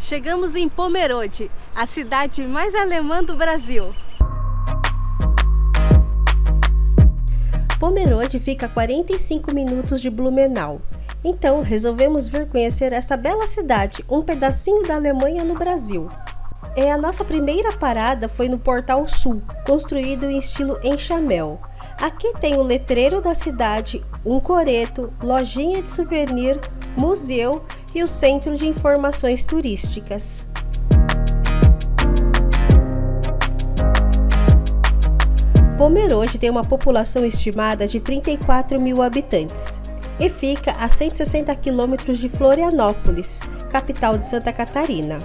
Chegamos em Pomerode, a cidade mais alemã do Brasil. Pomerode fica a 45 minutos de Blumenau. Então, resolvemos vir conhecer essa bela cidade, um pedacinho da Alemanha no Brasil. A nossa primeira parada foi no Portal Sul, construído em estilo enxamel. Aqui tem o letreiro da cidade, um coreto, lojinha de souvenir, museu e o Centro de Informações Turísticas. Pomerode tem uma população estimada de 34 mil habitantes e fica a 160 quilômetros de Florianópolis, capital de Santa Catarina,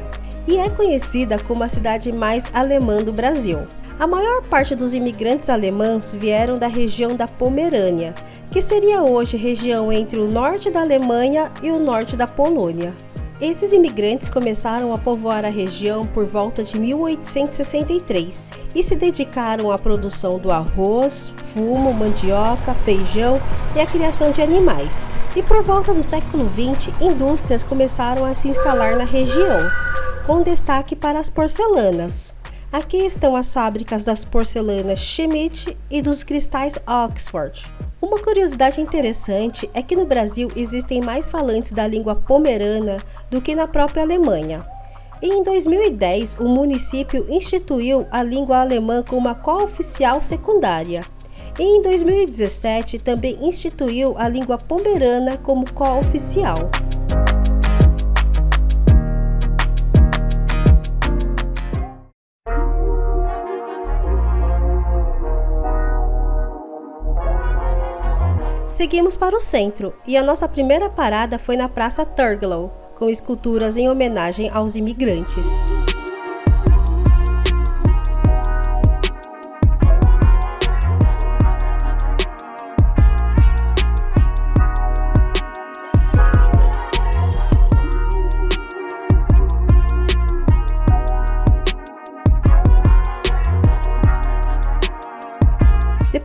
e é conhecida como a cidade mais alemã do Brasil. A maior parte dos imigrantes alemães vieram da região da Pomerânia, que seria hoje região entre o norte da Alemanha e o norte da Polônia. Esses imigrantes começaram a povoar a região por volta de 1863 e se dedicaram à produção do arroz, fumo, mandioca, feijão e à criação de animais. E por volta do século XX, indústrias começaram a se instalar na região, com destaque para as porcelanas. Aqui estão as fábricas das porcelanas Schmidt e dos cristais Oxford. Uma curiosidade interessante é que no Brasil existem mais falantes da língua pomerana do que na própria Alemanha. E em 2010, o município instituiu a língua alemã como uma cooficial secundária. E em 2017 também instituiu a língua pomerana como cooficial. Seguimos para o centro e a nossa primeira parada foi na Praça Turgelow, com esculturas em homenagem aos imigrantes.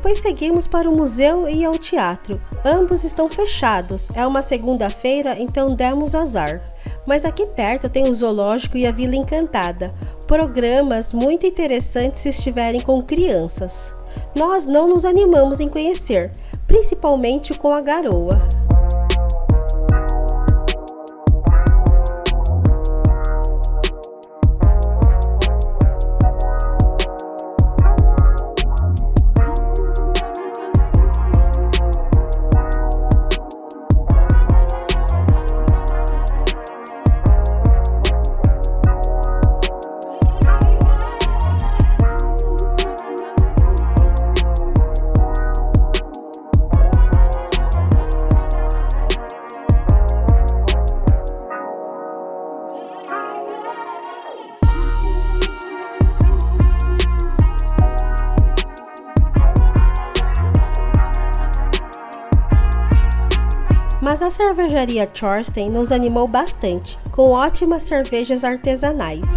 Depois seguimos para o museu e ao teatro. Ambos estão fechados, é uma segunda-feira, então demos azar. Mas aqui perto tem o zoológico e a Vila Encantada, programas muito interessantes se estiverem com crianças. Nós não nos animamos em conhecer, principalmente com a garoa. Mas a cervejaria Thorsten nos animou bastante, com ótimas cervejas artesanais.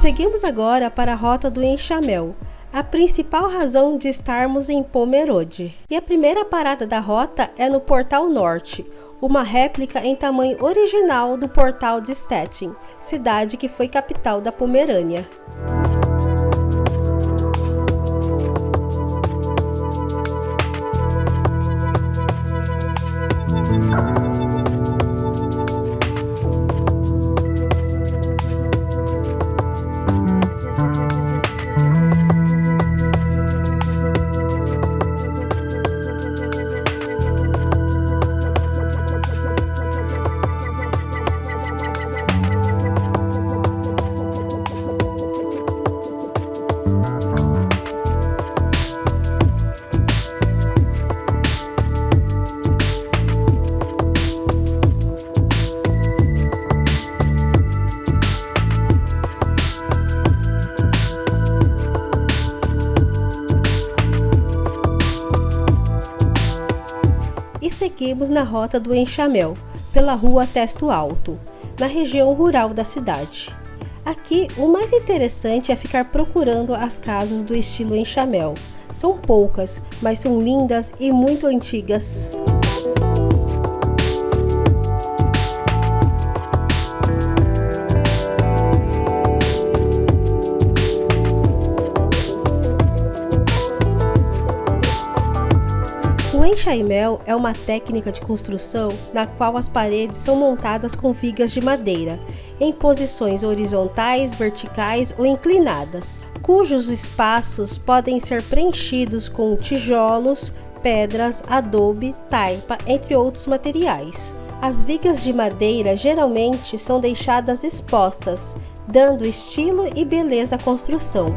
Seguimos agora para a Rota do Enxamel, a principal razão de estarmos em Pomerode. E a primeira parada da rota é no Portal Norte, uma réplica em tamanho original do Portal de Stettin, cidade que foi capital da Pomerânia. seguimos na rota do enxamel, pela rua Testo Alto, na região rural da cidade. Aqui, o mais interessante é ficar procurando as casas do estilo enxamel. São poucas, mas são lindas e muito antigas. O enxaimel é uma técnica de construção na qual as paredes são montadas com vigas de madeira, em posições horizontais, verticais ou inclinadas, cujos espaços podem ser preenchidos com tijolos, pedras, adobe, taipa, entre outros materiais. As vigas de madeira geralmente são deixadas expostas, dando estilo e beleza à construção.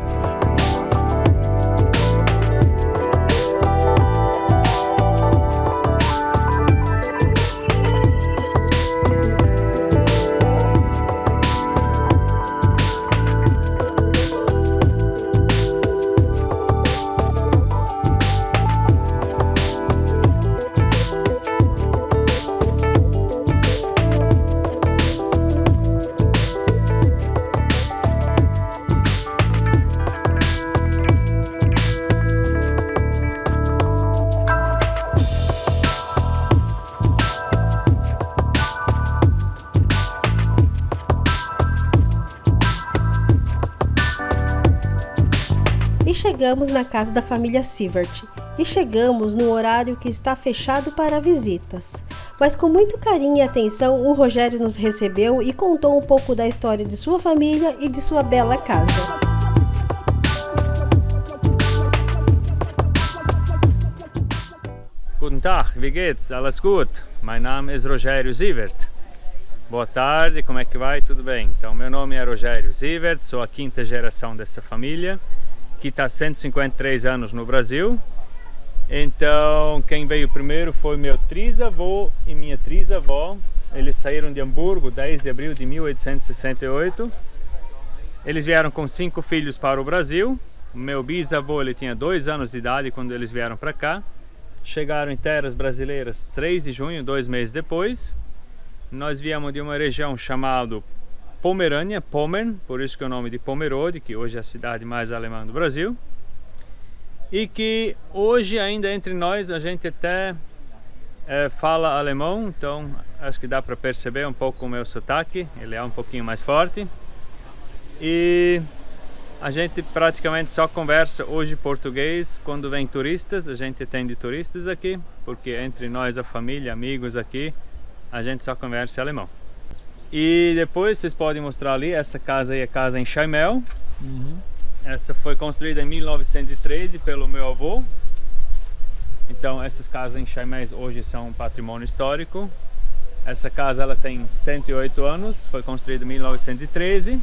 Chegamos na casa da família Sievert e chegamos no horário que está fechado para visitas. Mas com muito carinho e atenção, o Rogério nos recebeu e contou um pouco da história de sua família e de sua bela casa. Guten Tag, wie geht's? Alles gut? Mein Name ist Rogério Sievert. Boa tarde, como é que vai? Tudo bem? Então, meu nome é Rogério Sievert, sou a quinta geração dessa família, que está 153 anos no Brasil. Então, quem veio primeiro foi meu trisavô e minha trisavó. Eles saíram de Hamburgo 10 de abril de 1868. Eles vieram com 5 filhos para o Brasil. Meu bisavô ele tinha 2 anos de idade quando eles vieram para cá. Chegaram em terras brasileiras 3 de junho, 2 meses depois. Nós viemos de uma região chamada Pomerânia, Pommern, por isso que é o nome de Pomerode, que hoje é a cidade mais alemã do Brasil. E que hoje ainda entre nós a gente até fala alemão, então acho que dá para perceber um pouco o meu sotaque, ele é um pouquinho mais forte. E a gente praticamente só conversa hoje português quando vem turistas, a gente atende turistas aqui, porque entre nós, a família, amigos aqui, a gente só conversa alemão. E depois vocês podem mostrar ali, essa casa aí é a casa enxaimel. Essa foi construída em 1913 pelo meu avô. Então essas casas enxaiméis hoje são um patrimônio histórico. Essa casa ela tem 108 anos, foi construída em 1913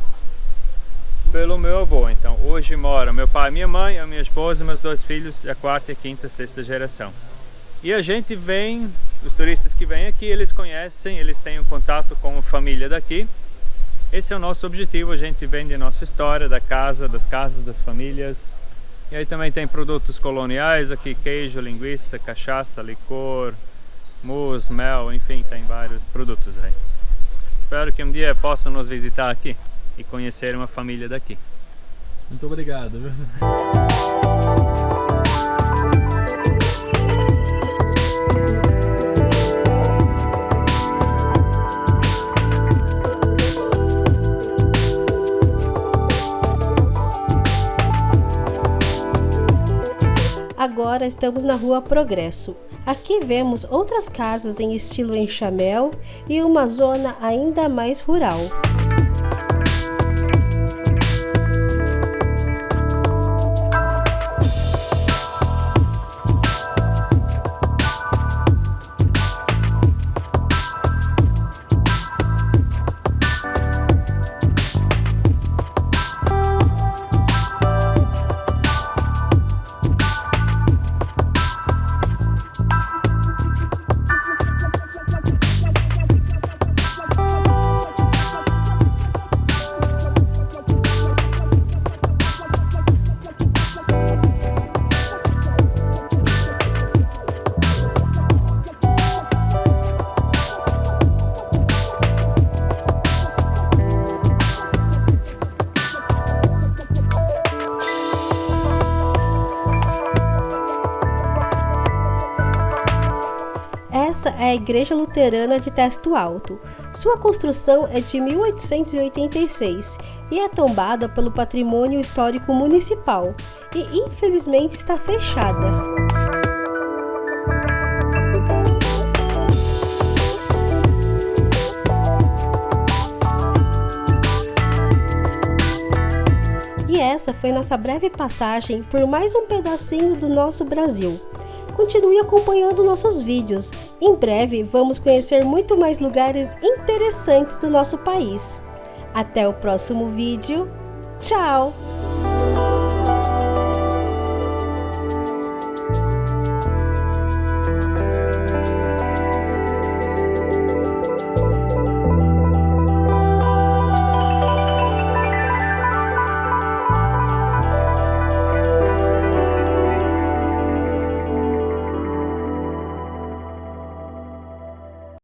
pelo meu avô. Então hoje mora meu pai, minha mãe, a minha esposa, meus 2 filhos, a 4ª, 5ª, 6ª geração. E a gente vem, os turistas que vêm aqui, eles conhecem, eles têm um contato com a família daqui. Esse é o nosso objetivo, a gente vende a nossa história da casa, das casas, das famílias. E aí também tem produtos coloniais aqui, queijo, linguiça, cachaça, licor, mousse, mel, enfim, tem vários produtos aí. Espero que um dia possam nos visitar aqui e conhecer uma família daqui. Muito obrigado. Agora estamos na Rua Progresso. Aqui vemos outras casas em estilo enxamel e uma zona ainda mais rural. Essa é a Igreja Luterana de Testo Alto. Sua construção é de 1886 e é tombada pelo Patrimônio Histórico Municipal e infelizmente está fechada. E essa foi nossa breve passagem por mais um pedacinho do nosso Brasil. Continue acompanhando nossos vídeos. Em breve vamos conhecer muito mais lugares interessantes do nosso país. Até o próximo vídeo. Tchau!